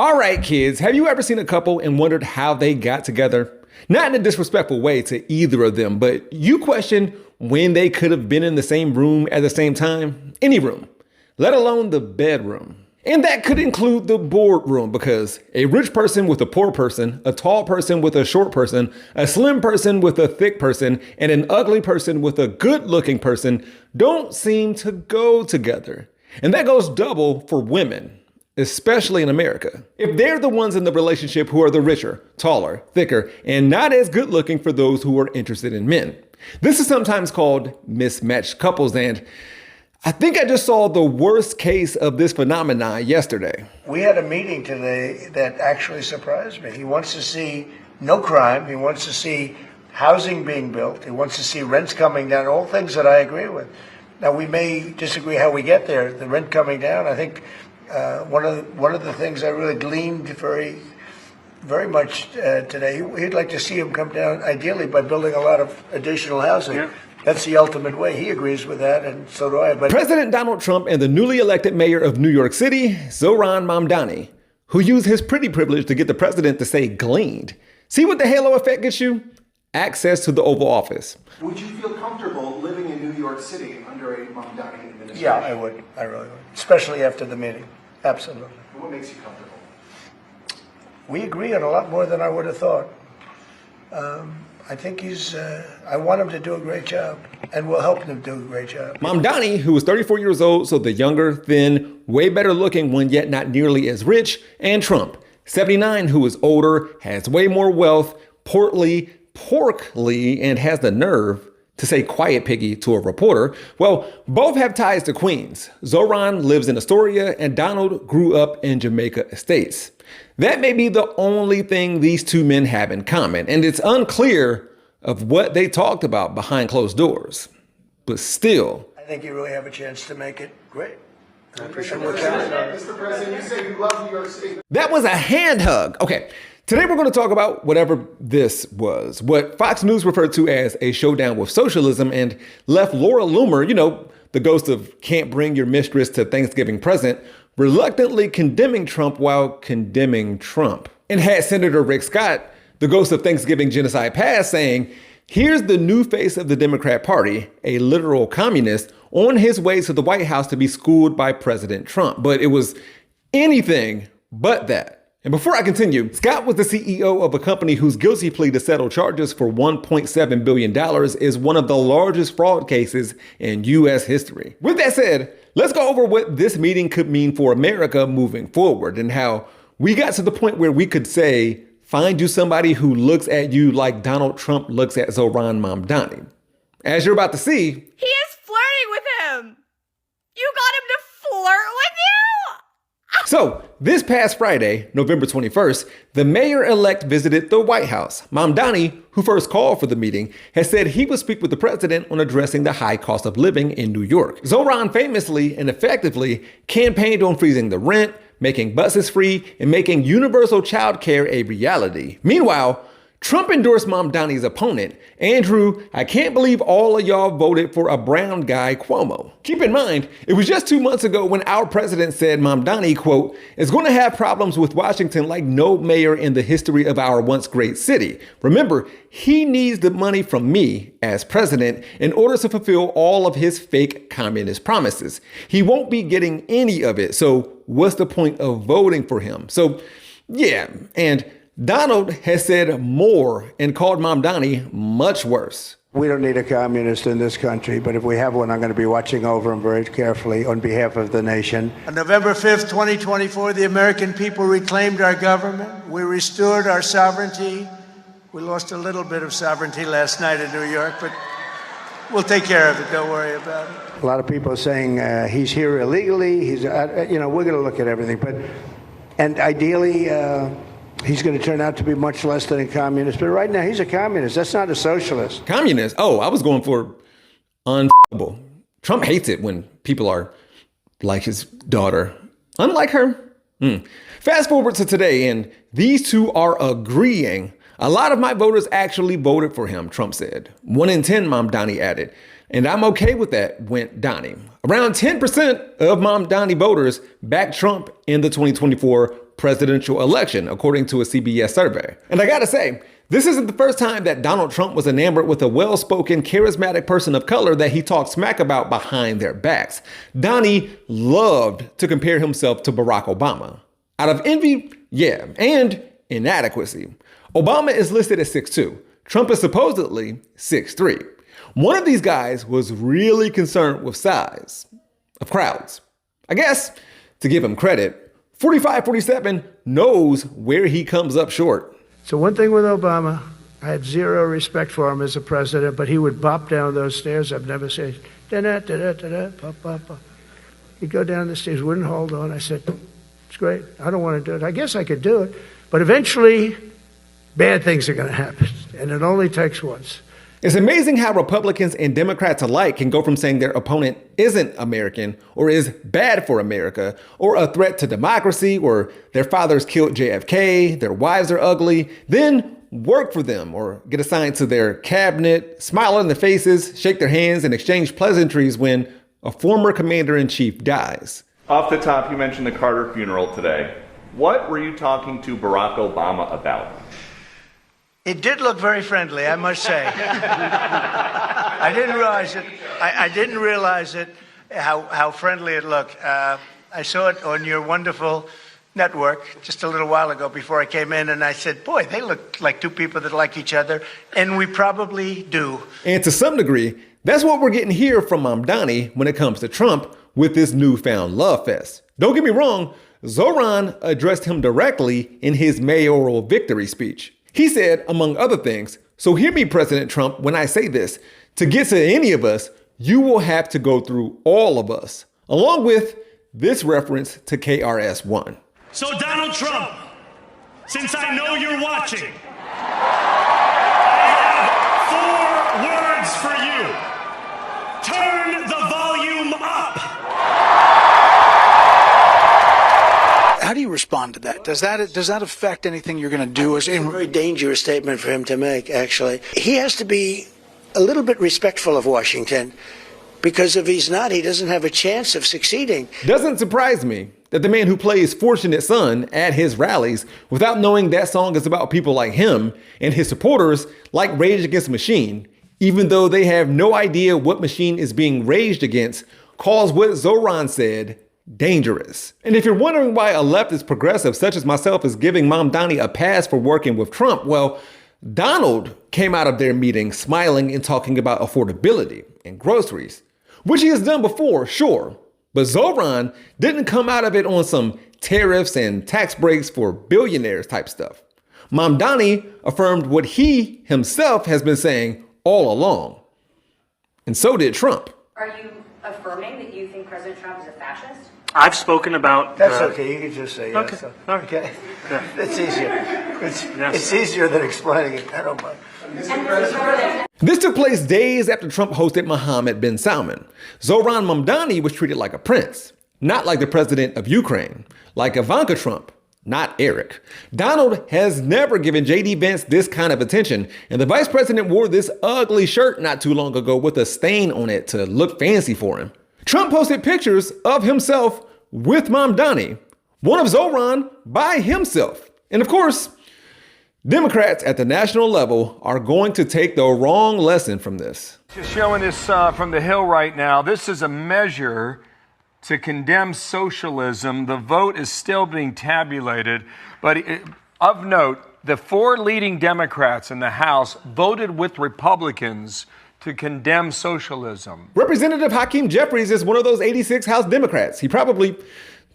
All right, kids, have you ever seen a couple and wondered how they got together? Not in a disrespectful way to either of them, but you question when they could have been in the same room at the same time. Any room, let alone the bedroom. And that could include the boardroom, because a rich person with a poor person, a tall person with a short person, a slim person with a thick person, and an ugly person with a good-looking person don't seem to go together. And that goes double for women, especially in America. If they're the ones in the relationship who are the richer, taller, thicker, and not as good looking for those who are interested in men. This is sometimes called mismatched couples, and I think I just saw the worst case of this phenomenon yesterday. We had a meeting today that actually surprised me. He wants to see no crime. He wants to see housing being built. He wants to see rents coming down, all things that I agree with. Now, we may disagree how we get there, the rent coming down. I think one of the things I really gleaned very much today, he'd like to see him come down, ideally, by building a lot of additional housing. Yeah. That's the ultimate way. He agrees with that, and so do I. But President Donald Trump and the newly elected mayor of New York City, Zohran Mamdani, who used his pretty privilege to get the president to say gleaned. See what the halo effect gets you? Access to the Oval Office. Would you feel comfortable living in New York City under a Mamdani administration? Yeah, I would. I really would. Especially after the meeting. Absolutely. What makes you comfortable? We agree on a lot more than I would have thought. I think I want him to do a great job, and we'll help him do a great job. Mamdani, who was 34 years old, so the younger, thin, way better looking one, yet not nearly as rich, and Trump, 79, who is older, has way more wealth, portly, and has the nerve to say quiet piggy to a reporter. Well, both have ties to Queens. Zohran lives in Astoria, and Donald grew up in Jamaica Estates. That may be the only thing these two men have in common, and it's unclear of what they talked about behind closed doors. But still, I think you really have a chance to make it great. Mr. President, you say you love New York State. That was a hand hug. Okay, today we're going to talk about whatever this was, what Fox News referred to as a showdown with socialism, and left Laura Loomer, the ghost of can't bring your mistress to Thanksgiving present, reluctantly condemning Trump while condemning Trump. And had Senator Rick Scott, the ghost of Thanksgiving genocide past, saying, here's the new face of the Democrat Party, a literal communist, on his way to the White House to be schooled by President Trump. But it was anything but that. And before I continue, Scott was the CEO of a company whose guilty plea to settle charges for $1.7 billion is one of the largest fraud cases in U.S. history. With that said, let's go over what this meeting could mean for America moving forward, and how we got to the point where we could say, find you somebody who looks at you like Donald Trump looks at Zohran Mamdani. As you're about to see, he is flirting with him. You got him to flirt with you? So, this past Friday, November 21st, the mayor-elect visited the White House. Mamdani, who first called for the meeting, has said he would speak with the president on addressing the high cost of living in New York. Zohran famously and effectively campaigned on freezing the rent, making buses free, and making universal child care a reality. Meanwhile, Trump endorsed Mamdani's opponent, Andrew, I can't believe all of y'all voted for a brown guy, Cuomo. Keep in mind, it was just 2 months ago when our president said Mamdani, quote, is going to have problems with Washington like no mayor in the history of our once great city. Remember, he needs the money from me as president in order to fulfill all of his fake communist promises. He won't be getting any of it, so what's the point of voting for him? So, yeah, and Donald has said more and called Mamdani much worse. We don't need a communist in this country, but if we have one, I'm going to be watching over him very carefully on behalf of the nation. On November 5th, 2024, the American people reclaimed our government. We restored our sovereignty. We lost a little bit of sovereignty last night in New York, but we'll take care of it. Don't worry about it. A lot of people are saying he's here illegally. We're going to look at everything, and ideally, he's going to turn out to be much less than a communist. But right now, he's a communist. That's not a socialist. Communist? Oh, I was going for unfuckable. Trump hates it when people are like his daughter. Unlike her. Fast forward to today, and these two are agreeing. A lot of my voters actually voted for him, Trump said. 1 in 10, Mamdani added. And I'm okay with that, went Donnie. Around 10% of Mamdani voters backed Trump in the 2024 presidential election, according to a CBS survey. And I gotta say, this isn't the first time that Donald Trump was enamored with a well-spoken, charismatic person of color that he talked smack about behind their backs. Donnie loved to compare himself to Barack Obama. Out of envy, yeah, and inadequacy. Obama is listed at 6'2". Trump is supposedly 6'3". One of these guys was really concerned with size of crowds. I guess, to give him credit, 45-47 knows where he comes up short. So one thing with Obama, I had zero respect for him as a president, but he would bop down those stairs. I've never said, da-da-da-da-da-da, pop, pop, pop. He'd go down the stairs, wouldn't hold on. I said, it's great. I don't want to do it. I guess I could do it. But eventually, bad things are going to happen. And it only takes once. It's amazing how Republicans and Democrats alike can go from saying their opponent isn't American or is bad for America or a threat to democracy or their fathers killed JFK, their wives are ugly, then work for them or get assigned to their cabinet, smile in their faces, shake their hands, and exchange pleasantries when a former commander-in-chief dies. Off the top, you mentioned the Carter funeral today. What were you talking to Barack Obama about? It did look very friendly, I must say. I didn't realize it. I didn't realize it, how friendly it looked. I saw it on your wonderful network just a little while ago before I came in, and I said, boy, they look like two people that like each other, and we probably do. And to some degree, that's what we're getting here from Mamdani when it comes to Trump with this newfound love fest. Don't get me wrong, Zohran addressed him directly in his mayoral victory speech. He said, among other things, so hear me, President Trump, when I say this, to get to any of us, you will have to go through all of us, along with this reference to KRS-One. So Donald Trump, since I know you're watching, I have 4 words for you. Turn the volume up. How do you respond to that? Does that affect anything you're going to do? It's a very dangerous statement for him to make, actually. He has to be a little bit respectful of Washington, because if he's not, he doesn't have a chance of succeeding. Doesn't surprise me that the man who plays Fortunate Son at his rallies, without knowing that song is about people like him and his supporters like Rage Against the Machine, even though they have no idea what machine is being raged against, calls what Zohran said dangerous. And if you're wondering why a leftist progressive such as myself is giving Mamdani a pass for working with Trump, well, Donald came out of their meeting smiling and talking about affordability and groceries, which he has done before, sure. But Zohran didn't come out of it on some tariffs and tax breaks for billionaires type stuff. Mamdani affirmed what he himself has been saying all along. And so did Trump. Are you affirming that you think President Trump is a fascist? I've spoken about... That's okay, you can just say yes. Okay, all right. Okay? Yeah. It's easier. It's easier than explaining it. I don't mind. This took place days after Trump hosted Mohammed bin Salman. Zohran Mamdani was treated like a prince, not like the president of Ukraine, like Ivanka Trump, not Eric. Donald has never given J.D. Vance this kind of attention, and the vice president wore this ugly shirt not too long ago with a stain on it to look fancy for him. Trump posted pictures of himself with Mamdani, one of Zohran by himself. And of course, Democrats at the national level are going to take the wrong lesson from this. Just showing this from the Hill right now. This is a measure to condemn socialism. The vote is still being tabulated. But of note, the 4 leading Democrats in the House voted with Republicans to condemn socialism. Representative Hakeem Jeffries is one of those 86 House Democrats. He probably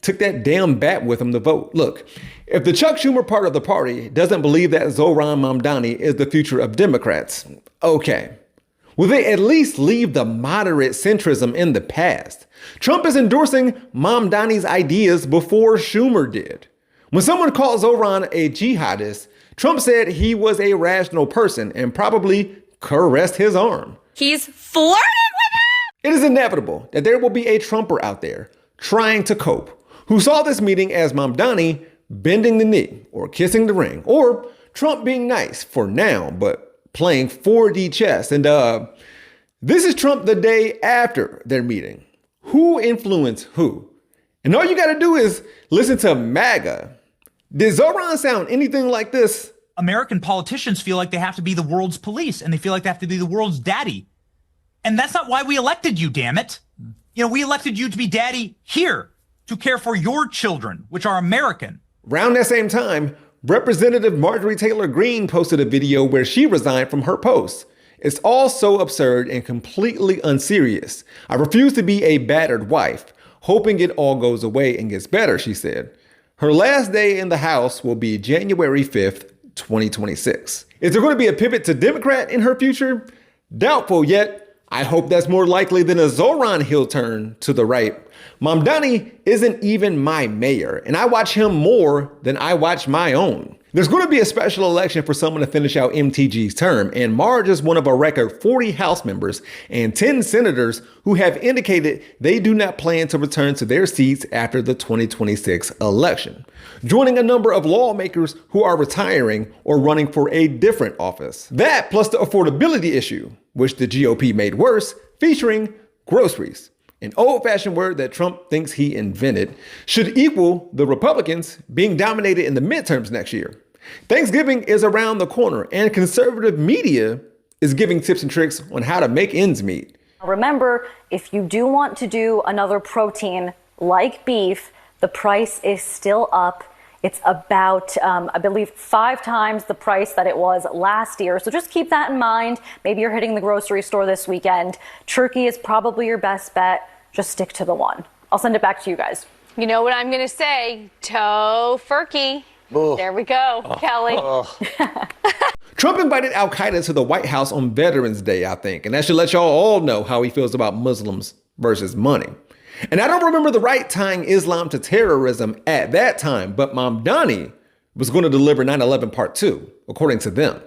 took that damn bat with him to vote. Look, if the Chuck Schumer part of the party doesn't believe that Zohran Mamdani is the future of Democrats, okay. Will they at least leave the moderate centrism in the past? Trump is endorsing Mamdani's ideas before Schumer did. When someone called Zohran a jihadist, Trump said he was a rational person and probably caressed his arm. He's flirting with him? It is inevitable that there will be a Trumper out there trying to cope who saw this meeting as Mamdani bending the knee or kissing the ring, or Trump being nice for now, but playing 4D chess. And this is Trump the day after their meeting. Who influenced who? And all you got to do is listen to MAGA Did Zohran sound anything like this? American politicians feel like they have to be the world's police and they feel like they have to be the world's daddy. And that's not why we elected you, damn it. You know, we elected you to be daddy here, to care for your children, which are American. Around that same time, Representative Marjorie Taylor Greene posted a video where she resigned from her post. It's all so absurd and completely unserious. I refuse to be a battered wife, hoping it all goes away and gets better, she said. Her last day in the House will be January 5th, 2026. Is there going to be a pivot to Democrat in her future? Doubtful, yet I hope that's more likely than a Zohran heel turn to the right. Mamdani isn't even my mayor, and I watch him more than I watch my own. There's going to be a special election for someone to finish out MTG's term, and Marge is one of a record 40 House members and 10 senators who have indicated they do not plan to return to their seats after the 2026 election, joining a number of lawmakers who are retiring or running for a different office. That plus the affordability issue, which the GOP made worse, featuring groceries. An old-fashioned word that Trump thinks he invented, should equal the Republicans being dominated in the midterms next year. Thanksgiving is around the corner, and conservative media is giving tips and tricks on how to make ends meet. Remember, if you do want to do another protein like beef, the price is still up. It's about, I believe, 5 times the price that it was last year. So just keep that in mind. Maybe you're hitting the grocery store this weekend. Turkey is probably your best bet. Just stick to the one. I'll send it back to you guys. You know what I'm going to say? Tofurkey. There we go, Kelly. Trump invited Al-Qaeda to the White House on Veterans Day, I think, and that should let y'all all know how he feels about Muslims versus money. And I don't remember the right tying Islam to terrorism at that time, but Mamdani was going to deliver 9/11 Part 2, according to them.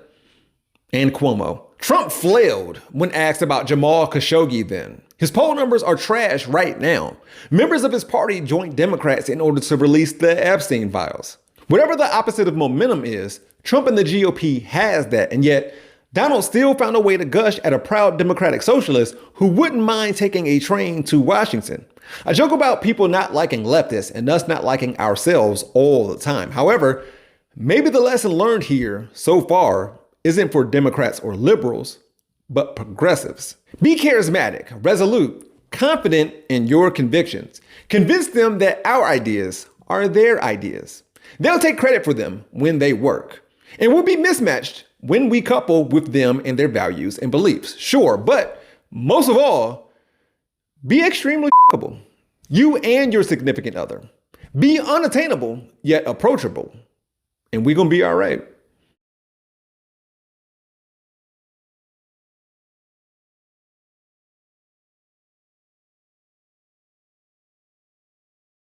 And Cuomo. Trump flailed when asked about Jamal Khashoggi then. His poll numbers are trash right now. Members of his party joined Democrats in order to release the Epstein files. Whatever the opposite of momentum is, Trump and the GOP has that, and yet Donald still found a way to gush at a proud Democratic socialist who wouldn't mind taking a train to Washington. I joke about people not liking leftists and us not liking ourselves all the time. However, maybe the lesson learned here so far isn't for Democrats or liberals, but progressives. Be charismatic, resolute, confident in your convictions. Convince them that our ideas are their ideas. They'll take credit for them when they work. And we'll be mismatched when we couple with them and their values and beliefs. Sure, but most of all, be extremely fuckable. You and your significant other. Be unattainable, yet approachable. And we're gonna be all right.